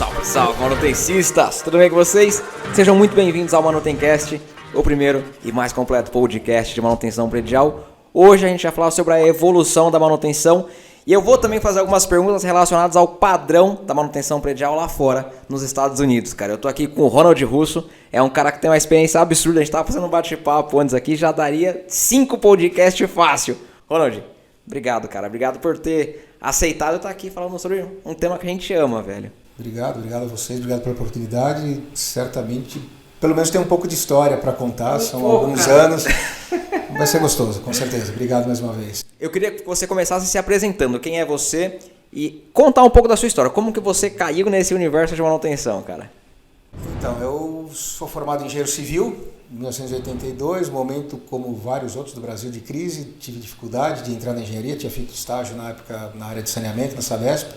Salve, salve, manutencistas! Tudo bem com vocês? Sejam muito bem-vindos ao Manutencast, o primeiro e mais completo podcast de manutenção predial. Hoje a gente vai falar sobre a evolução da manutenção e eu vou também fazer algumas perguntas relacionadas ao padrão da manutenção predial lá fora, nos Estados Unidos, cara. Eu tô aqui com o Ronald Russo, é um cara que tem uma experiência absurda, a gente tava fazendo um bate-papo antes aqui, já daria 5 podcasts fácil. Ronald, obrigado, cara, obrigado por ter aceitado estar aqui falando sobre um tema que a gente ama, velho. Obrigado a vocês, obrigado pela oportunidade. Certamente, pelo menos tem um pouco de história para contar, são alguns anos. Vai ser gostoso, com certeza. Obrigado mais uma vez. Eu queria que você começasse se apresentando, quem é você e contar um pouco da sua história. Como que você caiu nesse universo de manutenção, cara? Então, eu sou formado em engenheiro civil, em 1982, momento como vários outros do Brasil de crise, tive dificuldade de entrar na engenharia, tinha feito estágio na época na área de saneamento, na Sabesp.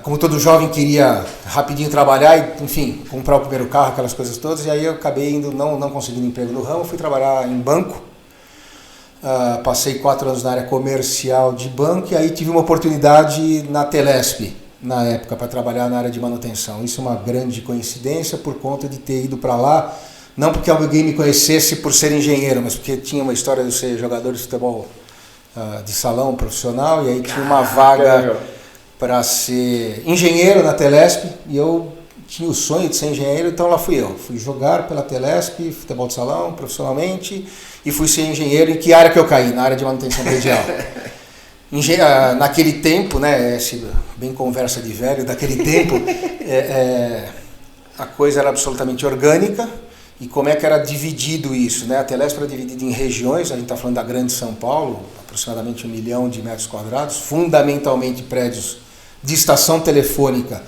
Como todo jovem queria rapidinho trabalhar e, enfim, comprar o primeiro carro, aquelas coisas todas, e aí eu acabei indo, não conseguindo emprego no ramo, fui trabalhar em banco, passei 4 anos na área comercial de banco e aí tive uma oportunidade na Telesp, na época, para trabalhar na área de manutenção. Isso é uma grande coincidência por conta de ter ido para lá, não porque alguém me conhecesse por ser engenheiro, mas porque tinha uma história de ser jogador de futebol de salão profissional e aí tinha uma vaga para ser engenheiro na Telesp e eu tinha o sonho de ser engenheiro, então lá fui eu. Fui jogar pela Telesp, futebol de salão, profissionalmente, e fui ser engenheiro. Em que área que eu caí? Na área de manutenção predial. Naquele tempo, né, bem conversa de velho, daquele tempo, a coisa era absolutamente orgânica. E como é que era dividido isso, né? A Telesp era dividida em regiões, a gente está falando da Grande São Paulo, aproximadamente 1 milhão de metros quadrados, fundamentalmente prédios de estação telefônica,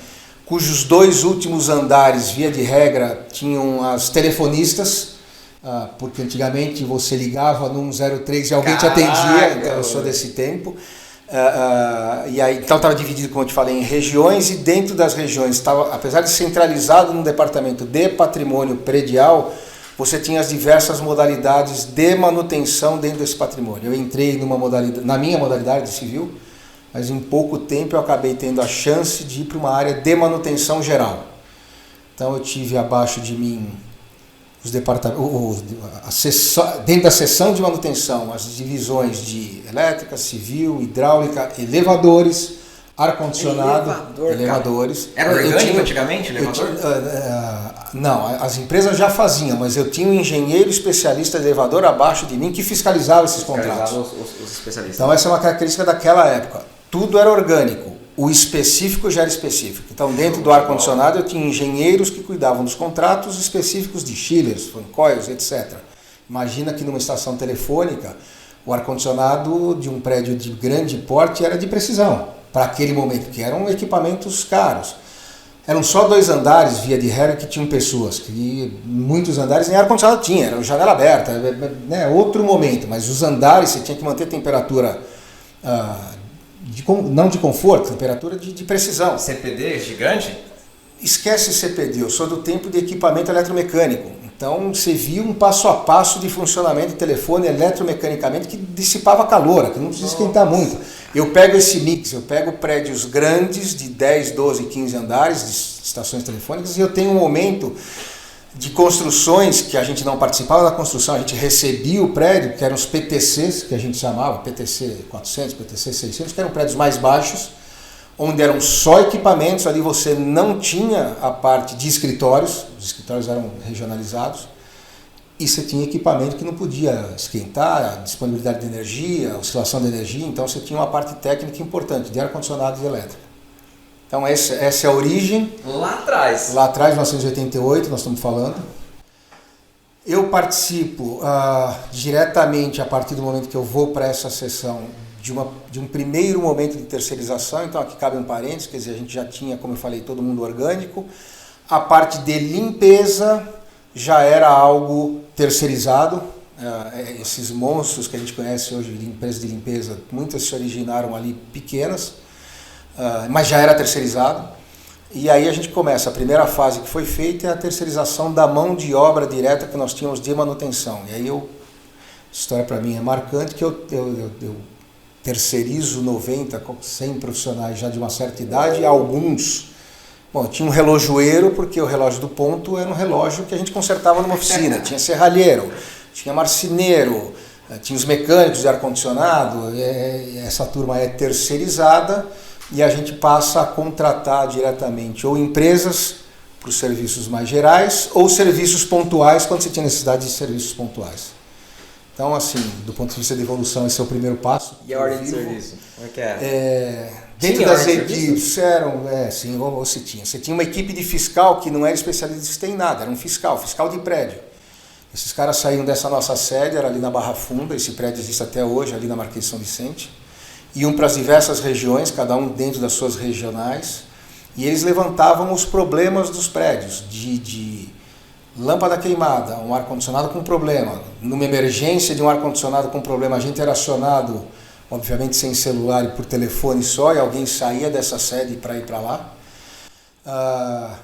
cujos 2 últimos andares, via de regra, tinham as telefonistas, porque antigamente você ligava no 103 e alguém te atendia, então eu sou desse tempo. E aí, então estava dividido, como eu te falei, em regiões, e dentro das regiões, estava, apesar de centralizado no departamento de patrimônio predial, você tinha as diversas modalidades de manutenção dentro desse patrimônio. Eu entrei na minha modalidade de civil, mas em pouco tempo eu acabei tendo a chance de ir para uma área de manutenção geral. Então eu tive abaixo de mim os departamentos, dentro da seção de manutenção, as divisões de elétrica, civil, hidráulica, elevadores, ar-condicionado, elevadores. Era orgânico antigamente, elevador? Não, as empresas já faziam, mas eu tinha um engenheiro especialista de elevador abaixo de mim que fiscalizava esses contratos. Os especialistas. Então essa é uma característica daquela época. Tudo era orgânico, o específico já era específico. Então dentro do ar-condicionado eu tinha engenheiros que cuidavam dos contratos específicos de chillers, fan coils, etc. Imagina que numa estação telefônica o ar-condicionado de um prédio de grande porte era de precisão, para aquele momento, que eram equipamentos caros. Eram só 2 andares, via de regra, que tinham pessoas, que muitos andares nem ar-condicionado tinha, era janela aberta, né, outro momento, mas os andares você tinha que manter temperatura, não de conforto, temperatura de precisão. CPD gigante? Esquece CPD, eu sou do tempo de equipamento eletromecânico. Então você via um passo a passo de funcionamento do telefone eletromecanicamente que dissipava calor, que não precisa esquentar muito. Eu pego esse mix, eu pego prédios grandes de 10, 12, 15 andares de estações telefônicas e eu tenho um momento de construções que a gente não participava da construção, a gente recebia o prédio, que eram os PTCs, que a gente chamava, PTC 400, PTC 600, que eram prédios mais baixos, onde eram só equipamentos, ali você não tinha a parte de escritórios, os escritórios eram regionalizados, e você tinha equipamento que não podia esquentar, disponibilidade de energia, oscilação de energia, então você tinha uma parte técnica importante, de ar-condicionado e elétrica. Então essa é a origem. Lá atrás. Lá atrás, 1988, nós estamos falando. Eu participo diretamente a partir do momento que eu vou para essa sessão de um primeiro momento de terceirização, então aqui cabe um parênteses, quer dizer, a gente já tinha, como eu falei, todo mundo orgânico. A parte de limpeza já era algo terceirizado, esses monstros que a gente conhece hoje de empresas de limpeza, muitas se originaram ali pequenas, mas já era terceirizado. E aí a gente começa, a primeira fase que foi feita é a terceirização da mão de obra direta que nós tínhamos de manutenção. E aí a história para mim é marcante, que eu terceirizo 90, 100 profissionais já de uma certa idade, alguns Bom, tinha um relojoeiro, porque o relógio do ponto era um relógio que a gente consertava numa oficina. Tinha serralheiro, tinha marceneiro, tinha os mecânicos de ar-condicionado. Essa turma é terceirizada e a gente passa a contratar diretamente ou empresas para os serviços mais gerais ou serviços pontuais, quando você tinha necessidade de serviços pontuais. Então, assim, do ponto de vista de evolução, esse é o primeiro passo. E a ordem de serviço? Como é que Dentro das equipes, sim, você tinha. Você tinha uma equipe de fiscal que não era especialista em nada, era um fiscal de prédio. Esses caras saíam dessa nossa sede, era ali na Barra Funda, esse prédio existe até hoje, ali na Marquês de São Vicente. Iam para as diversas regiões, cada um dentro das suas regionais, e eles levantavam os problemas dos prédios, de lâmpada queimada, um ar-condicionado com problema. Numa emergência de um ar-condicionado com problema, a gente era acionado, obviamente sem celular e por telefone só, e alguém saía dessa sede para ir para lá.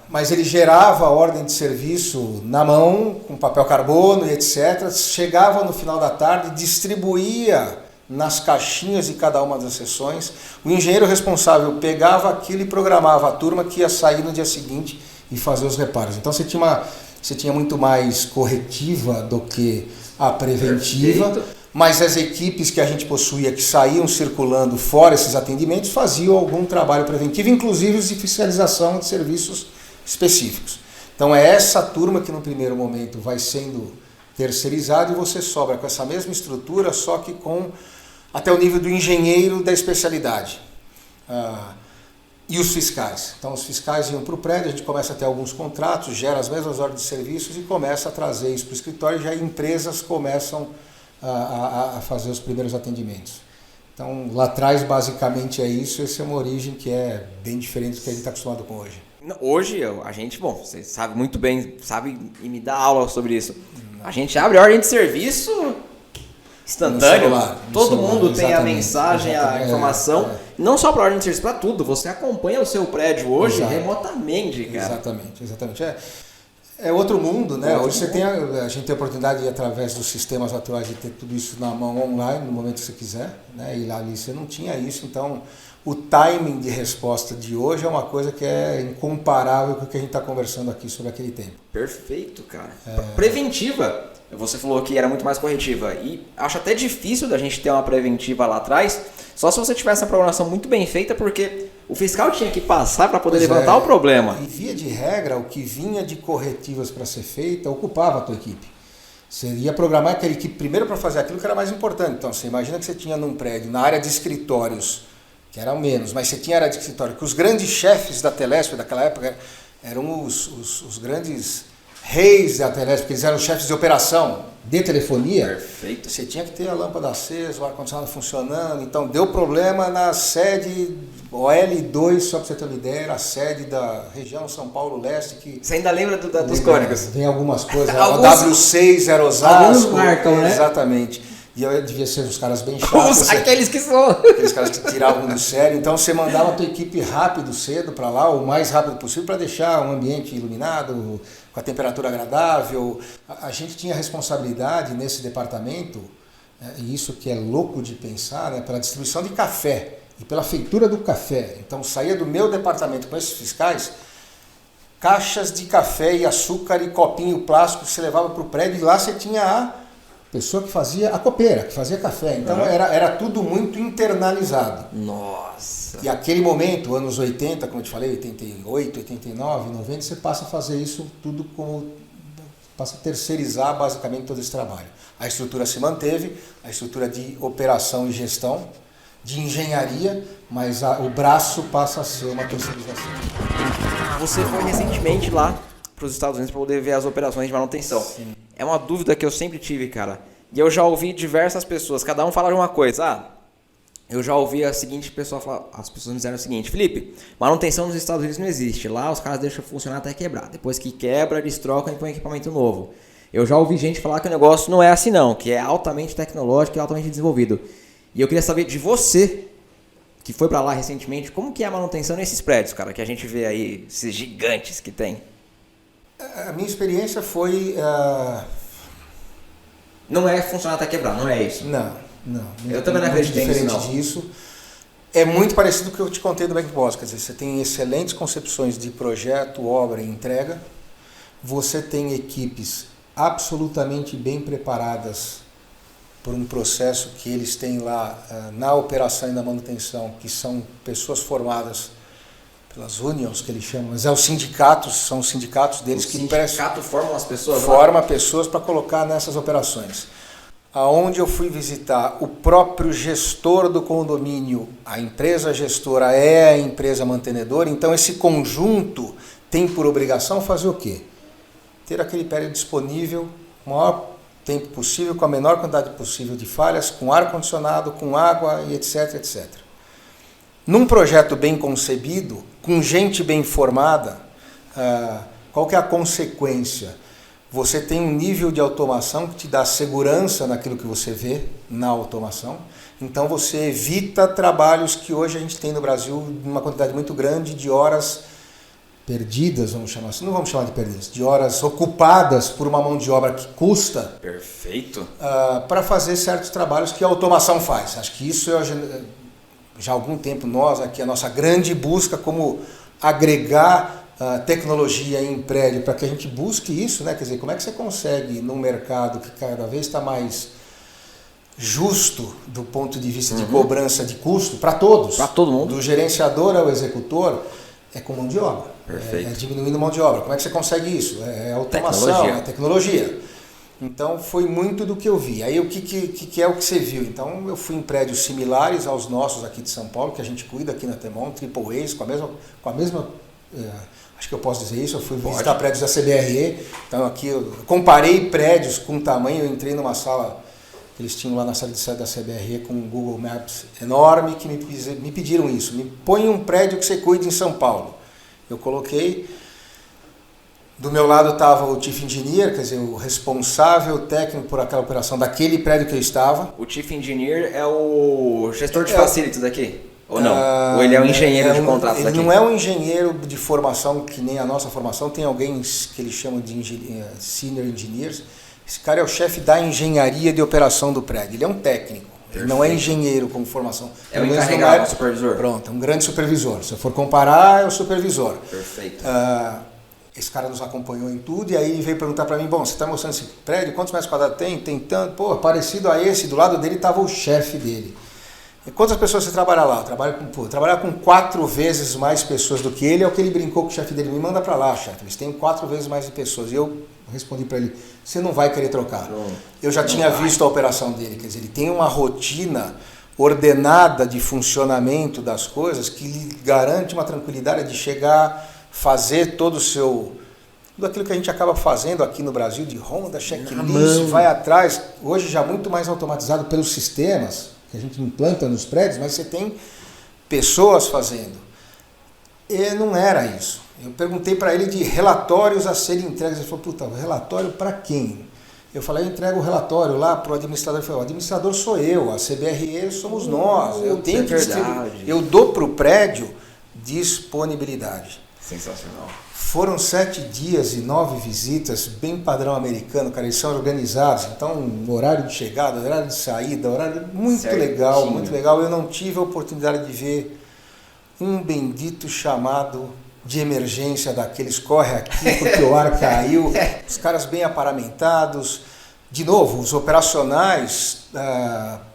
Mas ele gerava a ordem de serviço na mão, com papel carbono e etc. Chegava no final da tarde, distribuía nas caixinhas de cada uma das sessões. O engenheiro responsável pegava aquilo e programava a turma que ia sair no dia seguinte e fazer os reparos. Então você tinha muito mais corretiva do que a preventiva. Perfeito. Mas as equipes que a gente possuía, que saíam circulando fora esses atendimentos, faziam algum trabalho preventivo, inclusive os de fiscalização de serviços específicos. Então é essa turma que no primeiro momento vai sendo terceirizada e você sobra com essa mesma estrutura, só que com até o nível do engenheiro da especialidade. E os fiscais. Então os fiscais iam para o prédio, a gente começa a ter alguns contratos, gera as mesmas ordens de serviços e começa a trazer isso para o escritório, e já empresas começam a fazer os primeiros atendimentos. Então, lá atrás, basicamente é isso. Essa é uma origem que é bem diferente do que a gente está acostumado com hoje. Hoje, a gente, bom, você sabe muito bem, sabe e me dá aula sobre isso. A gente abre a ordem de serviço instantâneo. Todo mundo tem a mensagem, a informação. Não só para a ordem de serviço, para tudo. Você acompanha o seu prédio hoje remotamente, cara. Exatamente. É outro mundo, né? Hoje a gente tem a oportunidade, de, através dos sistemas atuais, de ter tudo isso na mão online, no momento que você quiser, né? E lá ali você não tinha isso, então o timing de resposta de hoje é uma coisa que é incomparável com o que a gente está conversando aqui sobre aquele tempo. Perfeito, cara. Preventiva. Você falou que era muito mais corretiva. E acho até difícil da gente ter uma preventiva lá atrás, só se você tivesse uma programação muito bem feita, porque o fiscal tinha que passar para poder levantar o problema. E via de regra, o que vinha de corretivas para ser feita ocupava a tua equipe. Você ia programar aquela equipe primeiro para fazer aquilo que era mais importante. Então, você imagina que você tinha num prédio, na área de escritórios, que era o menos, mas você tinha área de escritório, que os grandes chefes da Telesp daquela época eram os grandes reis da Telesp, porque eles eram chefes de operação de telefonia. Perfeito. Você tinha que ter a lâmpada acesa, o ar-condicionado funcionando. Então, deu problema na sede OL2, só para você ter uma ideia, era a sede da região São Paulo Leste. Que você ainda lembra dos códigos? Tem algumas coisas. A W6 era Osasco. Alguns marcam, né? Exatamente. E eu devia ser uns caras bem chatos. Aqueles que são. Aqueles caras que tiravam do sério. Então você mandava a tua equipe rápido, cedo para lá, o mais rápido possível, para deixar um ambiente iluminado, com a temperatura agradável. A gente tinha responsabilidade nesse departamento, e isso que é louco de pensar, né, pela distribuição de café e pela feitura do café. Então saía do meu departamento com esses fiscais, caixas de café e açúcar e copinho plástico que você levava para o prédio, e lá você tinha a pessoa que fazia, a copeira, que fazia café. Então era tudo muito internalizado. Nossa! E aquele momento, anos 80, como eu te falei, 88, 89, 90, você passa a fazer isso tudo passa a terceirizar basicamente todo esse trabalho. A estrutura se manteve, a estrutura de operação e gestão, de engenharia, mas o braço passa a ser uma terceirização. Você foi recentemente lá para os Estados Unidos para poder ver as operações de manutenção. Sim. É uma dúvida que eu sempre tive, cara. E eu já ouvi diversas pessoas, cada um falar de uma coisa. Eu já ouvi a seguinte pessoa falar, as pessoas me disseram o seguinte: Felipe, manutenção nos Estados Unidos não existe. Lá os caras deixam funcionar até quebrar. Depois que quebra, eles trocam e põem equipamento novo. Eu já ouvi gente falar que o negócio não é assim não, que é altamente tecnológico e altamente desenvolvido. E eu queria saber de você, que foi para lá recentemente, como que é a manutenção nesses prédios, cara, que a gente vê aí, esses gigantes que tem. A minha experiência foi... Não é funcionar até quebrar, não é isso? Não. Eu também não acredito nisso, não. Diferente disso. É muito parecido com o que eu te contei do Bank Boss, quer dizer, você tem excelentes concepções de projeto, obra e entrega, você tem equipes absolutamente bem preparadas por um processo que eles têm lá na operação e na manutenção, que são pessoas formadas pelas unions, que eles chamam, mas os sindicatos, são os sindicatos deles o que sindicato formam as pessoas forma pessoas para colocar nessas operações. Aonde eu fui visitar, o próprio gestor do condomínio, a empresa gestora é a empresa mantenedora, então esse conjunto tem por obrigação fazer o quê? Ter aquele prédio disponível o maior tempo possível, com a menor quantidade possível de falhas, com ar-condicionado, com água e etc, etc. Num projeto bem concebido, com gente bem formada, qual que é a consequência? Você tem um nível de automação que te dá segurança naquilo que você vê na automação. Então você evita trabalhos que hoje a gente tem no Brasil uma quantidade muito grande de horas perdidas, vamos chamar assim, não vamos chamar de perdidas, de horas ocupadas por uma mão de obra que custa. Perfeito. Para fazer certos trabalhos que a automação faz. Acho que isso já há algum tempo nós aqui, a nossa grande busca como agregar tecnologia em prédio para que a gente busque isso, né? Quer dizer, como é que você consegue num mercado que cada vez está mais justo do ponto de vista de cobrança de custo para todos, para todo mundo, do gerenciador ao executor, é com mão de obra. Perfeito. É diminuindo mão de obra. Como é que você consegue isso? É automação, é tecnologia. Então foi muito do que eu vi. Aí o que é o que você viu? Então eu fui em prédios similares aos nossos aqui de São Paulo, que a gente cuida aqui na Temon, Triple A's, com a mesma acho que eu posso dizer isso, eu fui visitar prédios da CBRE, então aqui eu comparei prédios com tamanho, eu entrei numa sala que eles tinham lá na sala de sede da CBRE com um Google Maps enorme, que me pediram isso, me põe um prédio que você cuide em São Paulo. Eu coloquei, do meu lado estava o Chief Engineer, quer dizer, o responsável técnico por aquela operação daquele prédio que eu estava. O Chief Engineer é o gestor de facilities aqui? Ou não? Ou ele é um engenheiro de contratos aqui? Ele não é um engenheiro de formação que nem a nossa formação, tem alguém que eles chamam de senior engineers. Esse cara é o chefe da engenharia de operação do prédio, ele é um técnico. Perfeito. Ele não é engenheiro como formação. É um encarregado, um supervisor. Pronto, é um grande supervisor. Se eu for comparar, é o supervisor. Perfeito. Esse cara nos acompanhou em tudo e aí ele veio perguntar para mim, bom, você está mostrando esse prédio, quantos metros quadrados tem? Tem tanto, pô, parecido a esse, do lado dele estava o chefe dele. E quantas pessoas você trabalha lá? Trabalhar com 4 vezes mais pessoas do que ele, é o que ele brincou com o chefe dele, me manda para lá, chefe, eles têm 4 vezes mais de pessoas. E eu respondi para ele, você não vai querer trocar. Eu já tinha visto a operação dele, quer dizer, ele tem uma rotina ordenada de funcionamento das coisas que lhe garante uma tranquilidade de chegar, fazer todo o seu... Tudo aquilo que a gente acaba fazendo aqui no Brasil, de ronda, checklist, vai atrás, hoje já muito mais automatizado pelos sistemas que a gente implanta nos prédios, mas você tem pessoas fazendo. E não era isso. Eu perguntei para ele de relatórios a serem entregues. Ele falou, puta, relatório para quem? Eu falei, eu entrego o relatório lá para o administrador. Ele falou, o administrador sou eu, a CBRE somos nós. Eu tenho que distribuir. Eu dou para o prédio disponibilidade. Sensacional. Foram 7 dias e 9 visitas, bem padrão americano, cara, eles são organizados, então horário de chegada, horário de saída, horário muito certinho. Legal, muito legal. Eu não tive a oportunidade de ver um bendito chamado de emergência daqueles, corre aqui porque o ar caiu, os caras bem aparamentados, de novo, os operacionais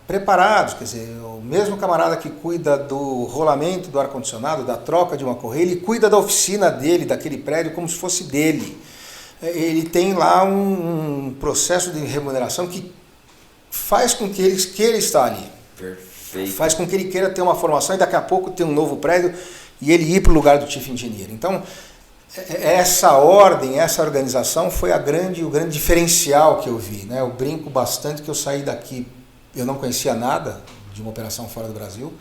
preparados, quer dizer, o mesmo camarada que cuida do rolamento do ar-condicionado, da troca de uma correia, ele cuida da oficina dele, daquele prédio, como se fosse dele. Ele tem lá um processo de remuneração que faz com que ele queira estar ali. Perfeito. Faz com que ele queira ter uma formação e daqui a pouco ter um novo prédio e ele ir para o lugar do Chief Engineer. Então, essa ordem, essa organização foi o grande diferencial que eu vi, né? Eu brinco bastante que eu saí daqui, eu não conhecia nada de uma operação fora do Brasil,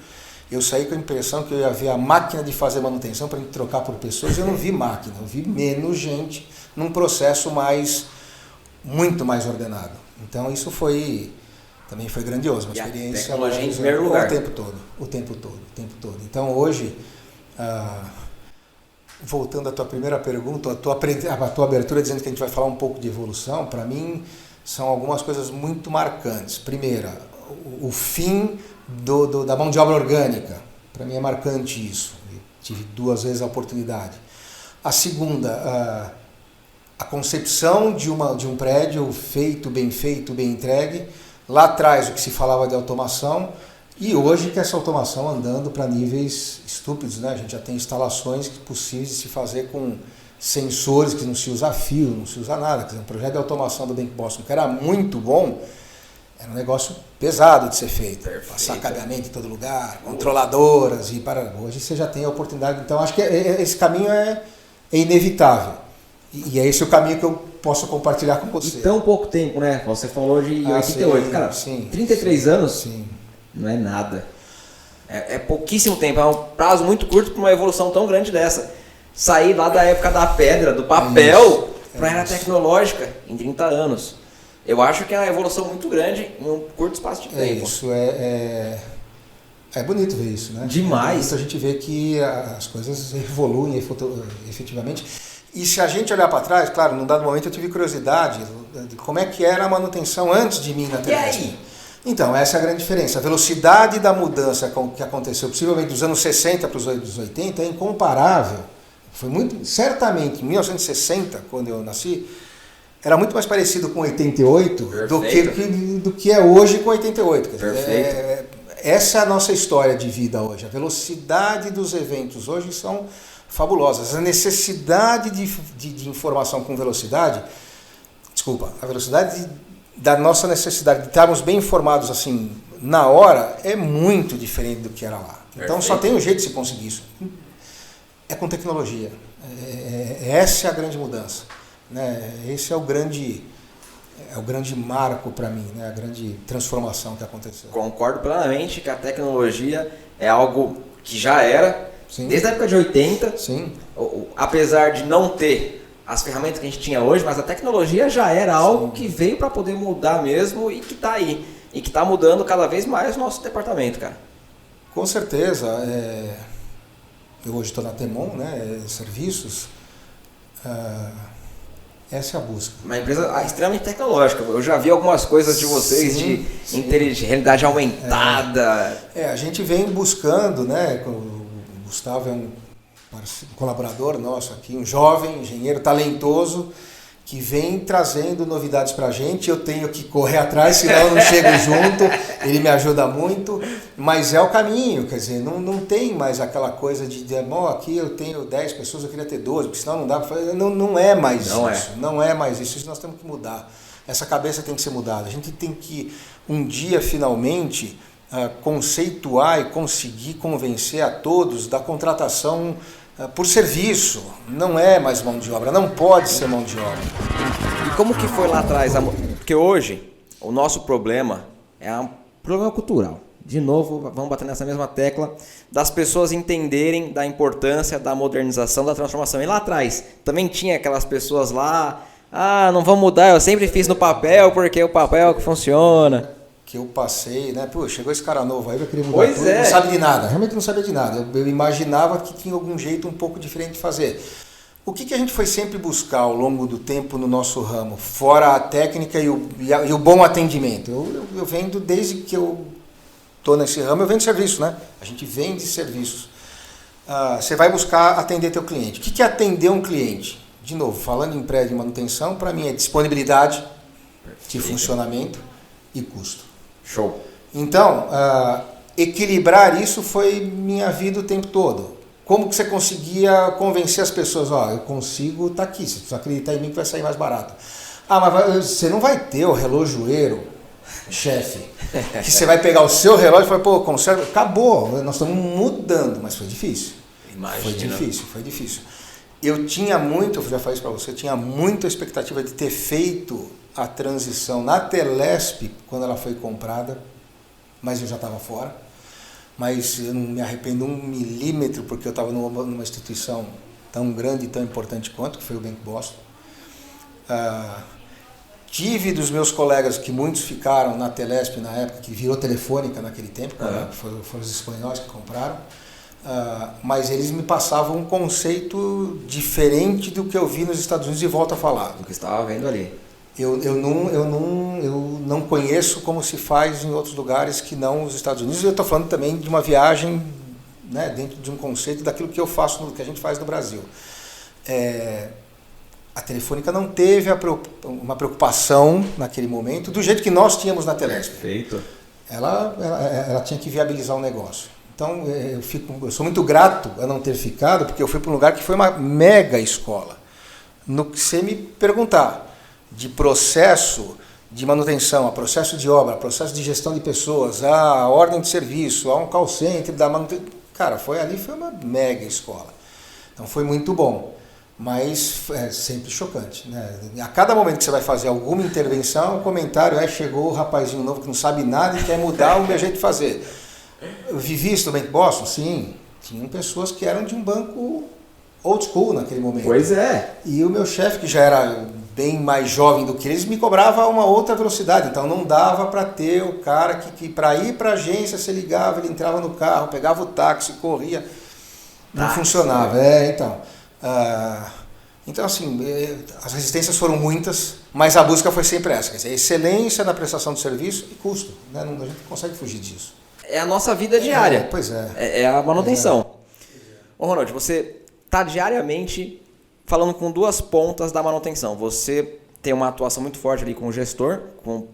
eu saí com a impressão que eu ia ver a máquina de fazer manutenção para gente trocar por pessoas, eu não vi máquina, eu vi menos gente num processo muito mais ordenado. Então isso também foi grandioso, uma experiência. Tecnologia em primeiro lugar. O tempo todo. Então hoje, voltando à tua primeira pergunta, a tua abertura dizendo que a gente vai falar um pouco de evolução, para mim são algumas coisas muito marcantes. Primeira, o fim da mão de obra orgânica. Para mim é marcante isso. Eu tive 2 vezes a oportunidade. A segunda, a concepção de um prédio feito, bem entregue. Lá atrás o que se falava de automação e hoje que essa automação andando para níveis estúpidos, né? A gente já tem instalações possíveis de se fazer com sensores que não se usa fio, não se usa nada. Quer dizer, um projeto de automação do Bank Boston que era muito bom, era um negócio pesado de ser feito. Perfeito. Passar cabeamento em todo lugar, controladoras e para. Hoje você já tem a oportunidade. Então acho que esse caminho é inevitável. E é esse o caminho que eu posso compartilhar com você. E tão pouco tempo, né? Você falou de 88. Sim, cara, sim, 33 anos sim. Não é nada. É pouquíssimo tempo, é um prazo muito curto para uma evolução tão grande dessa. Sair lá da época da pedra, do papel, para a era tecnológica em 30 anos. Eu acho que é uma evolução muito grande em um curto espaço de tempo. Isso, é bonito ver isso, né? Demais. A gente vê que as coisas evoluem efetivamente. E se a gente olhar para trás, claro, num dado momento eu tive curiosidade de como é que era a manutenção antes de mim na Telesp. E aí? Então, essa é a grande diferença. A velocidade da mudança que aconteceu, possivelmente dos anos 60 para os anos 80, é incomparável. Foi muito, certamente, em 1960, quando eu nasci, era muito mais parecido com 88 do que é hoje com 88. Perfeito. Essa é a nossa história de vida hoje. A velocidade dos eventos hoje são fabulosas. A necessidade de informação com velocidade, a velocidade da nossa necessidade de estarmos bem informados assim na hora é muito diferente do que era lá. Então só tem um jeito de se conseguir isso. É com tecnologia. Essa é a grande mudança. Né? Esse é o grande marco para mim, né? A grande transformação que aconteceu. Concordo plenamente que a tecnologia é algo que já era, Sim. Desde a época de 80, Sim. Apesar de não ter as ferramentas que a gente tinha hoje, mas a tecnologia já era algo que veio para poder mudar mesmo e que está aí. E que está mudando cada vez mais o nosso departamento, cara. Com certeza. Eu hoje estou na Temon, né? Serviços. Essa é a busca. Uma empresa extremamente tecnológica. Eu já vi algumas coisas de vocês de realidade aumentada. A gente vem buscando, né? O Gustavo é um colaborador nosso aqui, um jovem engenheiro talentoso que vem trazendo novidades para a gente. Eu tenho que correr atrás, senão eu não chego junto. Ele me ajuda muito, mas é o caminho. Quer dizer, não tem mais aquela coisa de aqui eu tenho 10 pessoas, eu queria ter 12, porque senão não dá para fazer. Não é mais isso. Não é mais isso. Isso nós temos que mudar. Essa cabeça tem que ser mudada. A gente tem que, um dia, finalmente, conceituar e conseguir convencer a todos da contratação por serviço. Não é mais mão de obra, não pode ser mão de obra. E como que foi lá atrás? Porque hoje o nosso problema é um problema cultural. De novo, vamos bater nessa mesma tecla das pessoas entenderem da importância da modernização, da transformação. E lá atrás também tinha aquelas pessoas lá, não vamos mudar, eu sempre fiz no papel porque o papel é o que funciona. Que eu passei, né? Pô, chegou esse cara novo aí, vai querer mudar pois tudo, não sabe de nada. Realmente não sabia de nada. Eu imaginava que tinha algum jeito um pouco diferente de fazer. O que a gente foi sempre buscar ao longo do tempo no nosso ramo? Fora a técnica e o bom atendimento. Eu vendo, desde que eu estou nesse ramo, eu vendo serviço, né? A gente vende serviços. Você vai buscar atender teu cliente. O que é atender um cliente? De novo, falando em prédio de manutenção, para mim é disponibilidade de funcionamento e custo. Show. Então, equilibrar isso foi minha vida o tempo todo. Como que você conseguia convencer as pessoas? Eu consigo, tá aqui, se você acreditar em mim que vai sair mais barato. Mas você não vai ter o relojoeiro, chefe, que você vai pegar o seu relógio e falar, conserva, acabou, nós estamos mudando, mas foi difícil. Imagina. Foi difícil. Eu tinha muito, eu já falei isso para você, eu tinha muita expectativa de ter feito a transição na Telesp quando ela foi comprada, mas eu já estava fora. Mas eu não me arrependo 1 milímetro porque eu estava numa instituição tão grande e tão importante quanto, que foi o Bank Boston. Tive dos meus colegas, que muitos ficaram na Telesp na época, que virou Telefônica naquele tempo, foram os espanhóis que compraram, mas eles me passavam um conceito diferente do que eu vi nos Estados Unidos e volto a falar. Do que estava vendo ali. Eu não conheço como se faz em outros lugares que não os Estados Unidos. Eu estou falando também de uma viagem né, dentro de um conceito daquilo que eu faço, que a gente faz no Brasil. A Telefônica não teve uma preocupação naquele momento do jeito que nós tínhamos na Telesp. Perfeito. Ela tinha que viabilizar o negócio. Então eu sou muito grato a não ter ficado, porque eu fui para um lugar que foi uma mega escola. No que você me perguntar de processo de manutenção, a processo de obra, a processo de gestão de pessoas, a ordem de serviço, a um call center da manutenção, cara, foi uma mega escola. Então foi muito bom. Mas é sempre chocante, né? A cada momento que você vai fazer alguma intervenção, um comentário chegou o rapazinho novo que não sabe nada e quer mudar o meu jeito de fazer. Eu vivi isso no Banco Boston? Sim. Tinham pessoas que eram de um banco old school naquele momento. Pois é. E o meu chefe, que já era bem mais jovem do que eles, me cobrava uma outra velocidade. Então não dava para ter o cara que para ir para a agência, você ligava, ele entrava no carro, pegava o táxi, corria. Não funcionava. Então, assim, as resistências foram muitas, mas a busca foi sempre essa, quer dizer, excelência na prestação de serviço e custo, né? A gente não consegue fugir disso. É a nossa vida diária. Pois é. É a manutenção. Ô Ronald, você está diariamente falando com duas pontas da manutenção. Você tem uma atuação muito forte ali com o gestor, com o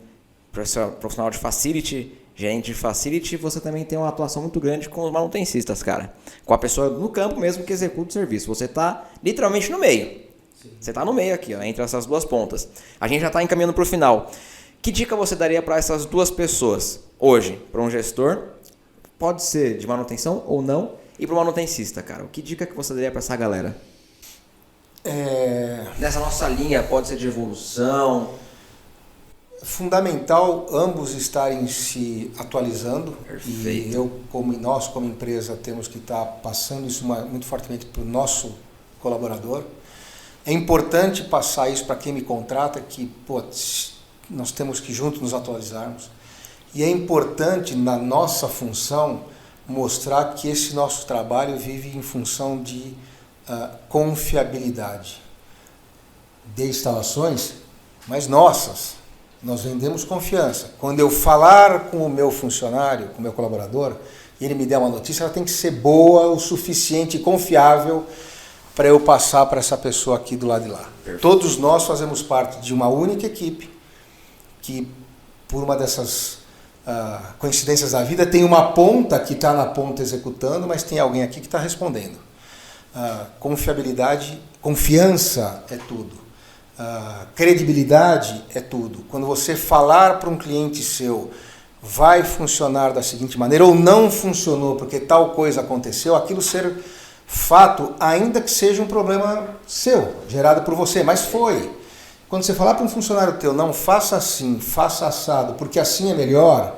profissional de facility, gerente de facility, você também tem uma atuação muito grande com os manutencistas, cara. Com a pessoa no campo mesmo que executa o serviço. Você está literalmente no meio. Sim. Você está no meio aqui, ó, entre essas duas pontas. A gente já está encaminhando para o final. Que dica você daria para essas duas pessoas hoje? Para um gestor, pode ser de manutenção ou não, e para o manutencista, cara. Que dica que você daria para essa galera? Nessa nossa linha, pode ser de evolução. Fundamental ambos estarem se atualizando. Perfeito. E nós como empresa temos que estar passando isso muito fortemente para o nosso colaborador. É importante passar isso para quem me contrata, que nós temos que juntos nos atualizarmos. E é importante na nossa função mostrar que esse nosso trabalho vive em função de confiabilidade de instalações, mas nossas. Nós vendemos confiança. Quando eu falar com o meu funcionário, com o meu colaborador, e ele me der uma notícia, ela tem que ser boa o suficiente e confiável para eu passar para essa pessoa aqui do lado de lá. Perfeito. Todos nós fazemos parte de uma única equipe que, por uma dessas coincidências da vida, tem uma ponta que está na ponta executando, mas tem alguém aqui que está respondendo. Confiabilidade, confiança é tudo. Credibilidade é tudo. Quando você falar para um cliente seu vai funcionar da seguinte maneira ou não funcionou porque tal coisa aconteceu, aquilo ser fato, ainda que seja um problema seu, gerado por você, mas foi. Quando você falar para um funcionário teu, não faça assim, faça assado, porque assim é melhor,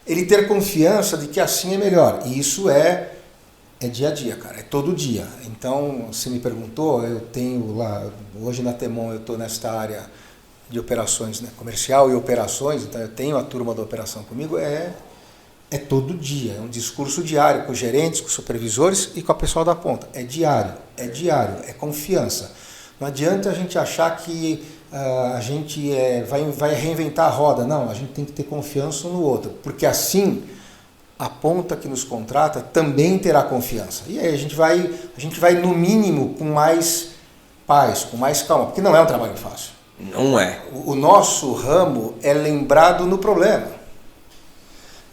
ele ter confiança de que assim é melhor. E isso é dia a dia, cara, é todo dia. Então, você me perguntou, eu tenho lá, hoje na Temon eu estou nesta área de operações, né, comercial e operações, então eu tenho a turma da operação comigo, é todo dia, é um discurso diário com os gerentes, com os supervisores e com a pessoal da ponta. É diário, é confiança. Não adianta a gente achar que a gente vai reinventar a roda, não, a gente tem que ter confiança um no outro, porque assim a ponta que nos contrata também terá confiança. E aí a gente vai no mínimo com mais paz, com mais calma, porque não é um trabalho fácil. Não é. O nosso ramo é lembrado no problema.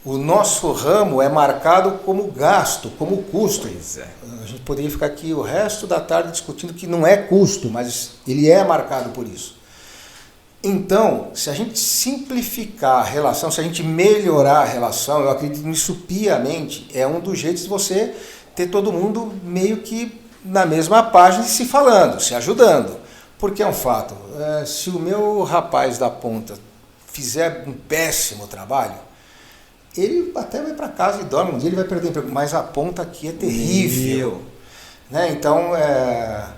O nosso ramo é marcado como gasto, como custo. Pois é. A gente poderia ficar aqui o resto da tarde discutindo que não é custo, mas ele é marcado por isso. Então, se a gente simplificar a relação, se a gente melhorar a relação, eu acredito nisso piamente, é um dos jeitos de você ter todo mundo meio que na mesma página se falando, se ajudando. Porque é um fato, se o meu rapaz da ponta fizer um péssimo trabalho, ele até vai para casa e dorme, um dia ele vai perder emprego, mas a ponta aqui é terrível. Né? Então,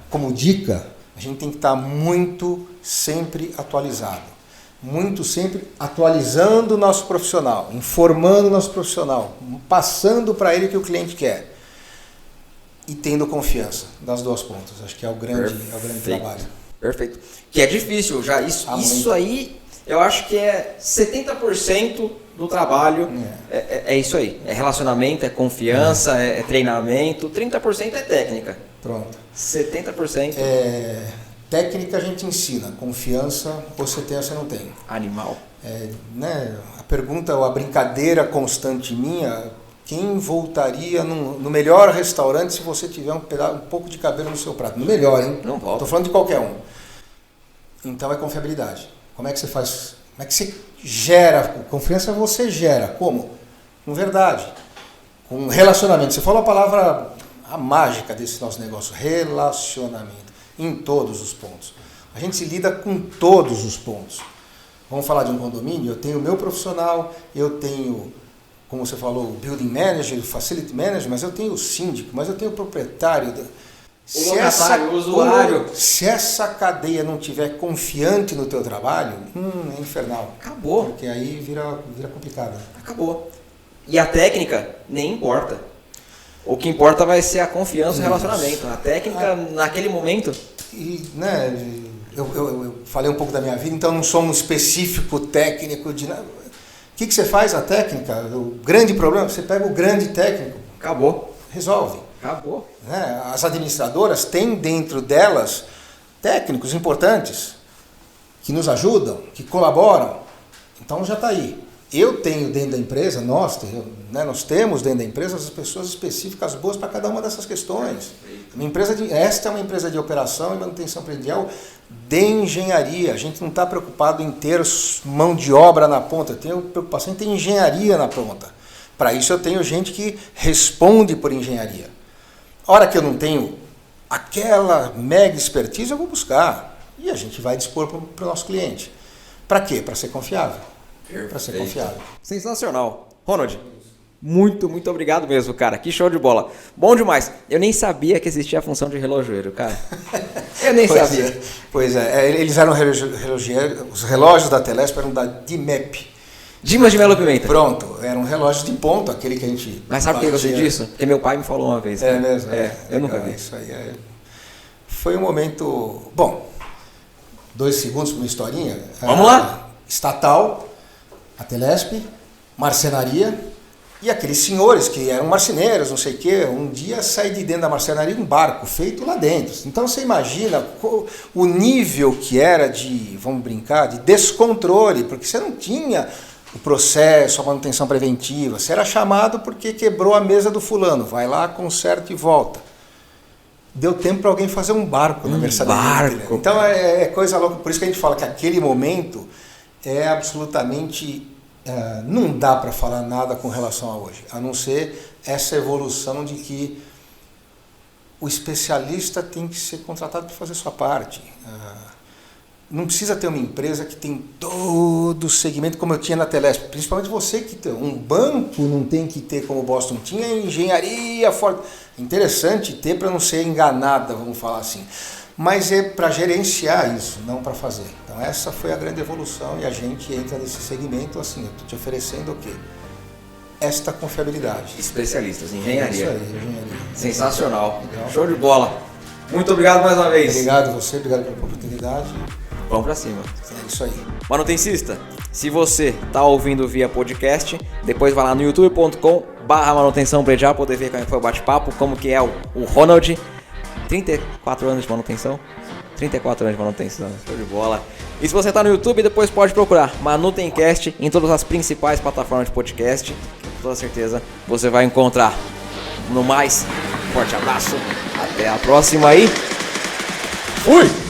como dica, a gente tem que estar muito sempre atualizado. Muito sempre atualizando o nosso profissional, informando o nosso profissional, passando para ele o que o cliente quer. E tendo confiança das duas pontas. Acho que é o grande trabalho. Perfeito. Que é difícil já. Isso aí, eu acho que é 70% do trabalho. É isso aí. É relacionamento, é confiança, é treinamento. 30% é técnica. Pronto. 70%. Técnica a gente ensina. Confiança, você tem ou você não tem. Animal. Né? A pergunta, ou a brincadeira constante minha, quem voltaria no melhor restaurante se você tiver um pouco de cabelo no seu prato? No melhor, hein? Não volta. Estou falando de qualquer um. Então é confiabilidade. Como é que você faz? Como é que você gera? Confiança você gera. Como? Com verdade. Com relacionamento. Você falou a palavra, a mágica desse nosso negócio. Relacionamento. Em todos os pontos. A gente se lida com todos os pontos. Vamos falar de um condomínio? Eu tenho o meu profissional, eu tenho, como você falou, o building manager, o facility manager, mas eu tenho o síndico, mas eu tenho o proprietário. O usuário. Se essa cadeia não tiver confiante no teu trabalho, é infernal. Acabou. Porque aí vira complicado. Acabou. E a técnica nem importa. O que importa vai ser a confiança e o relacionamento. A técnica, naquele momento... E, né, eu falei um pouco da minha vida, então não sou um específico técnico de nada. O que você faz na técnica? O grande problema, você pega o grande técnico. Acabou. Resolve. Acabou. Né? As administradoras têm dentro delas técnicos importantes que nos ajudam, que colaboram. Então já está aí. Eu tenho dentro da empresa, nós temos dentro da empresa as pessoas específicas boas para cada uma dessas questões. Esta é uma empresa de operação e manutenção predial de engenharia. A gente não está preocupado em ter mão de obra na ponta, eu tenho preocupação em ter engenharia na ponta. Para isso eu tenho gente que responde por engenharia. A hora que eu não tenho aquela mega expertise, eu vou buscar. E a gente vai dispor para o nosso cliente. Para quê? Para ser confiável. Para ser confiável. Sensacional. Ronald, muito obrigado mesmo, cara. Que show de bola. Bom demais. Eu nem sabia que existia a função de relojoeiro, cara. Eu nem sabia. Pois é. Eles eram relogieiros. Os relógios da Telesp eram da DIMEP. Dimas de Melo Pimenta. Pronto. Eram relógios de ponto, aquele que a gente... Mas sabe por que eu sei disso? Porque meu pai me falou uma vez. É mesmo? Eu nunca vi. Isso aí. Foi um momento... Bom, 2 segundos para uma historinha. Vamos lá. Estatal... A Telesp, marcenaria, e aqueles senhores que eram marceneiros, não sei o quê, um dia sai de dentro da marcenaria um barco feito lá dentro. Então você imagina o nível que era de, vamos brincar, de descontrole, porque você não tinha o processo, a manutenção preventiva, você era chamado porque quebrou a mesa do fulano, vai lá, conserta e volta. Deu tempo para alguém fazer um barco na mercearia. Então é coisa louca, por isso que a gente fala que aquele momento... é absolutamente, não dá para falar nada com relação a hoje, a não ser essa evolução de que o especialista tem que ser contratado para fazer sua parte. Não precisa ter uma empresa que tem todo o segmento, como eu tinha na Telesp, principalmente você que tem um banco, não tem que ter como o Boston tinha, engenharia forte. Interessante ter para não ser enganada, vamos falar assim. Mas é para gerenciar isso, não para fazer. Então essa foi a grande evolução e a gente entra nesse segmento assim, eu estou te oferecendo o quê? Esta confiabilidade. Especialistas em engenharia. Isso aí, engenharia. Sensacional. Legal. Show de bola. Muito obrigado mais uma vez. Obrigado a você, obrigado pela oportunidade. Vamos para cima. É isso aí. Manutencista, se você está ouvindo via podcast, depois vai lá no youtube.com/manutenção predial poder ver como é que foi o bate-papo, como que é o Ronald. 34 anos de manutenção? 34 anos de manutenção, show de bola. E se você está no YouTube, depois pode procurar Manutencast em todas as principais plataformas de podcast. Com toda certeza você vai encontrar. No mais, forte abraço, até a próxima aí. Fui!